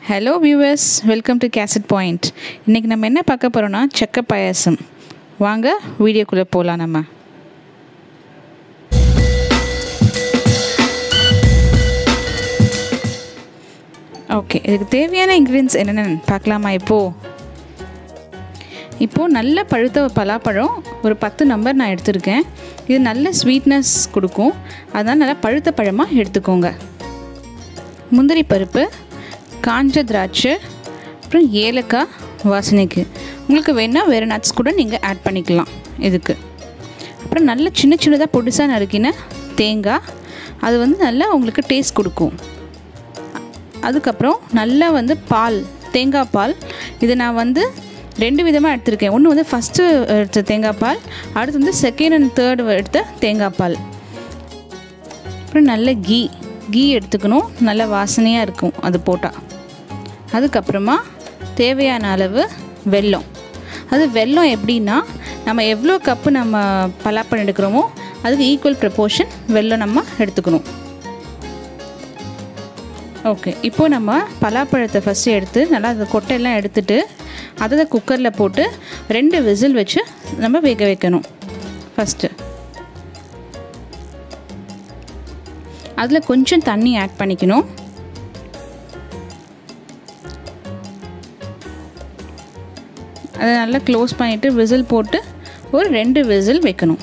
Hello viewers, welcome to Cassette Point. இன்னைக்கு நம்ம என்ன பார்க்க போறோம்னா சக்க பாயாசம். வாங்க வீடியோக்குள்ள போலாம் நம்ம. ஓகே, இதுக்கு தேவையான ingredients என்னென்னு பார்க்கலாமா இப்போ நல்ல பழுத்த பலாப்பழம் ஒரு 10 நம்பர் நான் எடுத்துர்க்கேன். இது நல்ல ஸ்வீட்னஸ் கொடுக்கும். அதனால நல்ல பழுத்த பழமா எடுத்துக்கோங்க. முந்திரி பருப்பு, காஞ்ச திராட்சை, அப்புறம் ஏலக்காய் வாசனைக்கு. உங்களுக்கு வேணா வேறு நட்ஸ் கூட நீங்கள் ஆட் பண்ணிக்கலாம் இதுக்கு. அப்புறம் நல்ல சின்ன சின்னதாக பொடிசாக நறுக்கின தேங்காய், அது நல்லா உங்களுக்கு டேஸ்ட் கொடுக்கும். அதுக்கப்புறம் நல்லா பால், தேங்காய் பால். இதை நான் 2 விதமாக எடுத்திருக்கேன். ஒன்று ஃபஸ்ட்டு எடுத்த தேங்காய் பால், அடுத்து செகண்ட் அண்ட் தேர்டு எடுத்த தேங்காய் பால். அப்புறம் நல்ல கீ எடுத்துக்கணும். நல்ல வாசனையாக இருக்கும் அது போட்டால். அதுக்கப்புறமா தேவையான அளவு வெல்லம். அது வெல்லம் எப்படின்னா, நம்ம எவ்வளோ கப்பு நம்ம பலாப்பழம் எடுக்கிறோமோ அதுக்கு ஈக்குவல் ப்ரப்போர்ஷன் வெல்லம் நம்ம எடுத்துக்கணும். ஓகே, இப்போது நம்ம பலாப்பழத்தை ஃபஸ்ட்டு எடுத்து நல்லா அந்த கொட்டையெல்லாம் எடுத்துட்டு அதை குக்கரில் போட்டு 2 விசில் வச்சு நம்ம வேக வைக்கணும். ஃபஸ்ட்டு அதில் கொஞ்சம் தண்ணி ஆட் பண்ணிக்கணும். அதை நல்லா க்ளோஸ் பண்ணிவிட்டு விசில் போட்டு ஒரு 2 விசில் வைக்கணும்.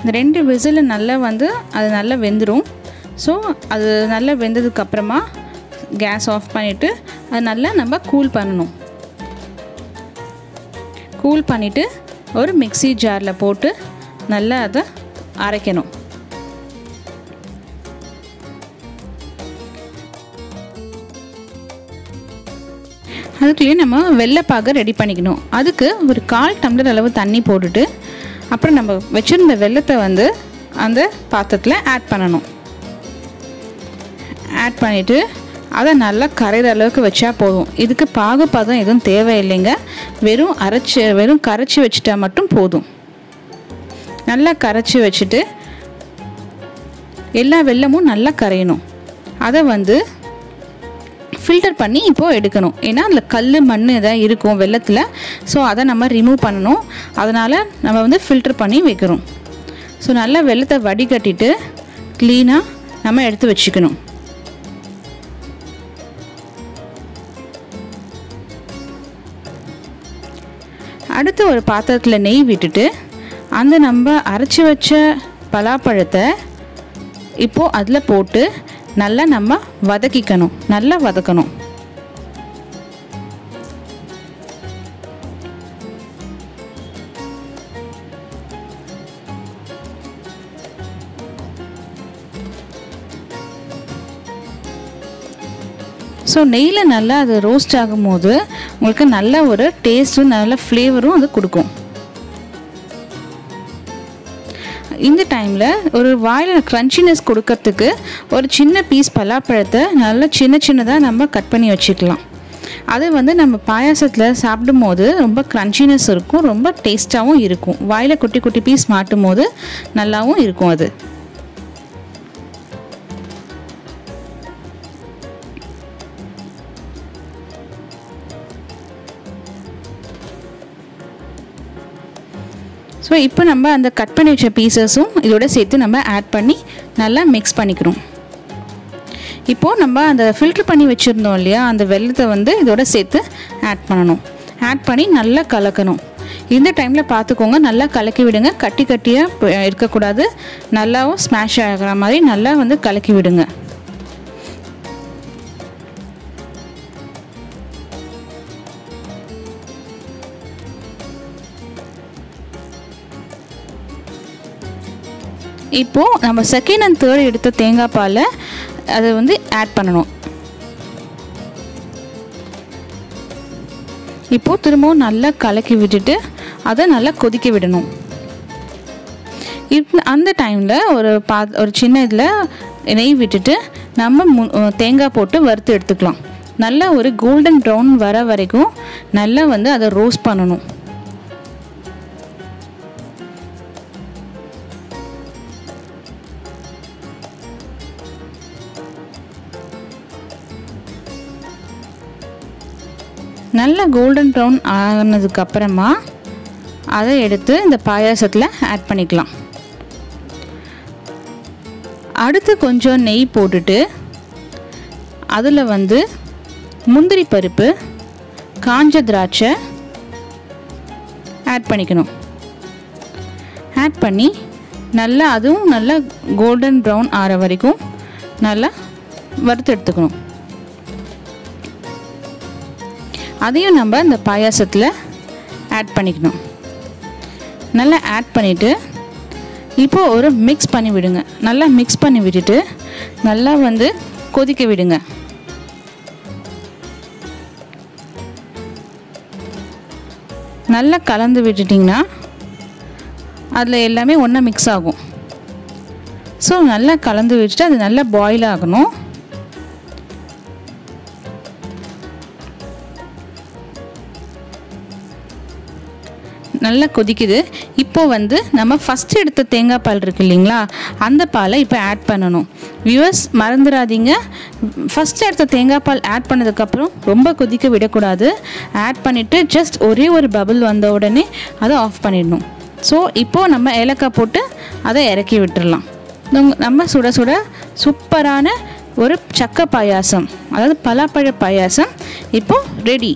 இந்த 2 விசில் நல்லா அது நல்லா வெந்துடும். ஸோ அது நல்லா வெந்ததுக்கப்புறமா கேஸ் ஆஃப் பண்ணிவிட்டு அது நல்லா நம்ம கூல் பண்ணணும். கூல் பண்ணிவிட்டு ஒரு மிக்ஸி ஜாரில் போட்டு நல்லா அதை அரைக்கணும். அதுக்குள்ளேயே நம்ம வெள்ளைப்பாகை ரெடி பண்ணிக்கணும். அதுக்கு ஒரு 1/4 டம்ளர் அளவு தண்ணி போட்டுட்டு அப்புறம் நம்ம வச்சுருந்த வெள்ளத்தை அந்த பாத்திரத்தில் ஆட் பண்ணணும். ஆட் பண்ணிவிட்டு அதை நல்லா கரைகிற அளவுக்கு வச்சா போதும். இதுக்கு பாகுபதம் எதுவும் தேவையில்லைங்க. வெறும் கரைச்சி வச்சுட்டா மட்டும் போதும். நல்லா கரைச்சி வச்சுட்டு எல்லா வெல்லமும் நல்லா கரையணும். அதை ஃபில்டர் பண்ணி இப்போது எடுக்கணும். ஏன்னா அதில் கல் மண் எதாவது இருக்கும் வெல்லத்தில். ஸோ அதை நம்ம ரிமூவ் பண்ணணும். அதனால் நம்ம ஃபில்டர் பண்ணி வைக்கிறோம். ஸோ நல்லா வெல்லத்தை வடிகட்டிட்டு க்ளீனாக நம்ம எடுத்து வச்சுக்கணும். அடுத்து ஒரு பாத்திரத்தில் நெய் விட்டுட்டு அந்த நம்ம அரைச்சி வச்ச பலாப்பழத்தை இப்போது அதில் போட்டு நல்லா நம்ம வதக்கிக்கணும். நல்லா வதக்கணும். ஸோ நெய்யில் நல்லா அது ரோஸ்ட் ஆகும்போது உங்களுக்கு நல்ல ஒரு டேஸ்ட்டும் நல்ல ஃப்ளேவரும் அது கொடுக்கும். இந்த டைமில் ஒரு வாயில் க்ரன்ச்சினஸ் கொடுக்கறதுக்கு ஒரு சின்ன பீஸ் பலாப்பழத்தை நல்லா சின்னதாக நம்ம கட் பண்ணி வச்சுக்கலாம். அது நம்ம பாயாசத்தில் சாப்பிடும் போது ரொம்ப க்ரன்ச்சினஸ் இருக்கும், ரொம்ப டேஸ்ட்டாகவும் இருக்கும். வாயில் குட்டி குட்டி பீஸ் மாட்டும் போது நல்லாவும் இருக்கும் அது. ஸோ இப்போ நம்ம அந்த கட் பண்ணி வச்ச பீசஸும் இதோட சேர்த்து நம்ம ஆட் பண்ணி நல்லா மிக்ஸ் பண்ணிக்கிறோம். இப்போது நம்ம அந்த ஃபில்ட்ரு பண்ணி வச்சுருந்தோம் இல்லையா, அந்த வெல்லத்தை இதோட சேர்த்து ஆட் பண்ணணும். ஆட் பண்ணி நல்லா கலக்கணும். இந்த டைமில் பார்த்துக்கோங்க, நல்லா கலக்கி விடுங்க. கட்டியாக இருக்கக்கூடாது. நல்லாவும் ஸ்மாஷ் ஆகிற மாதிரி நல்லா கலக்கி விடுங்க. இப்போது நம்ம செகண்ட் அண்ட் தேர்ட் எடுத்த தேங்காய் பாலை அதை ஆட் பண்ணணும். இப்போது திரும்பவும் நல்லா கலக்கி விட்டுட்டு அதை நல்லா கொதிக்க விடணும். அந்த டைமில் ஒரு சின்ன இதில் நெய் விட்டுட்டு நம்ம தேங்காய் போட்டு வறுத்து எடுத்துக்கலாம். நல்லா ஒரு கோல்டன் ப்ரௌன் வர வரைக்கும் நல்லா அதை ரோஸ்ட் பண்ணணும். நல்லா கோல்டன் ப்ரௌன் ஆனதுக்கப்புறமா அதை எடுத்து இந்த பாயாசத்தில் ஆட் பண்ணிக்கலாம். அடுத்து கொஞ்சம் நெய் போட்டுட்டு அதில் முந்திரி பருப்பு, காஞ்ச திராட்சை ஆட் பண்ணிக்கணும். ஆட் பண்ணி நல்லா அதுவும் நல்லா கோல்டன் ப்ரௌன் ஆகிற வரைக்கும் நல்லா வறுத்து எடுத்துக்கணும். அதையும் நம்ம இந்த பாயாசத்தில் ஆட் பண்ணிக்கணும். நல்லா ஆட் பண்ணிவிட்டு இப்போது ஒரு மிக்ஸ் பண்ணி விடுங்க. நல்லா மிக்ஸ் பண்ணி விட்டுட்டு நல்லா கொதிக்க விடுங்க. நல்லா கலந்து விட்டுட்டிங்கன்னா அதில் எல்லாமே ஒன்றா மிக்ஸ் ஆகும். ஸோ நல்லா கலந்து வச்சுட்டு அது நல்லா பாயில் ஆகணும். நல்லா கொதிக்குது. இப்போது நம்ம ஃபஸ்ட்டு எடுத்த தேங்காய் பால் இருக்குது இல்லைங்களா, அந்த பாலை இப்போ ஆட் பண்ணணும். வியூவர்ஸ் மறந்துடாதீங்க, ஃபஸ்ட்டு எடுத்த தேங்காய் பால் ஆட் பண்ணதுக்கப்புறம் ரொம்ப கொதிக்க விடக்கூடாது. ஆட் பண்ணிவிட்டு ஜஸ்ட் ஒரே ஒரு பபிள் வந்த உடனே அதை ஆஃப் பண்ணிடணும். ஸோ இப்போது நம்ம ஏலக்காய் போட்டு அதை இறக்கி விட்டுடலாம். நம்ம சுட சுட சூப்பரான ஒரு சக்கை பாயாசம், அதாவது பலாப்பழ பாயாசம் இப்போது ரெடி.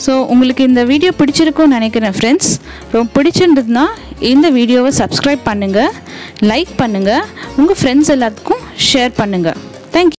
ஸோ உங்களுக்கு இந்த வீடியோ பிடிச்சிருக்கும்னு நினைக்கிறேன் ஃப்ரெண்ட்ஸ். ரொம்ப பிடிச்சிருந்ததுன்னா இந்த வீடியோவை சப்ஸ்கிரைப் பண்ணுங்கள், லைக் பண்ணுங்கள், உங்கள் ஃப்ரெண்ட்ஸ் எல்லாத்துக்கும் ஷேர் பண்ணுங்கள்.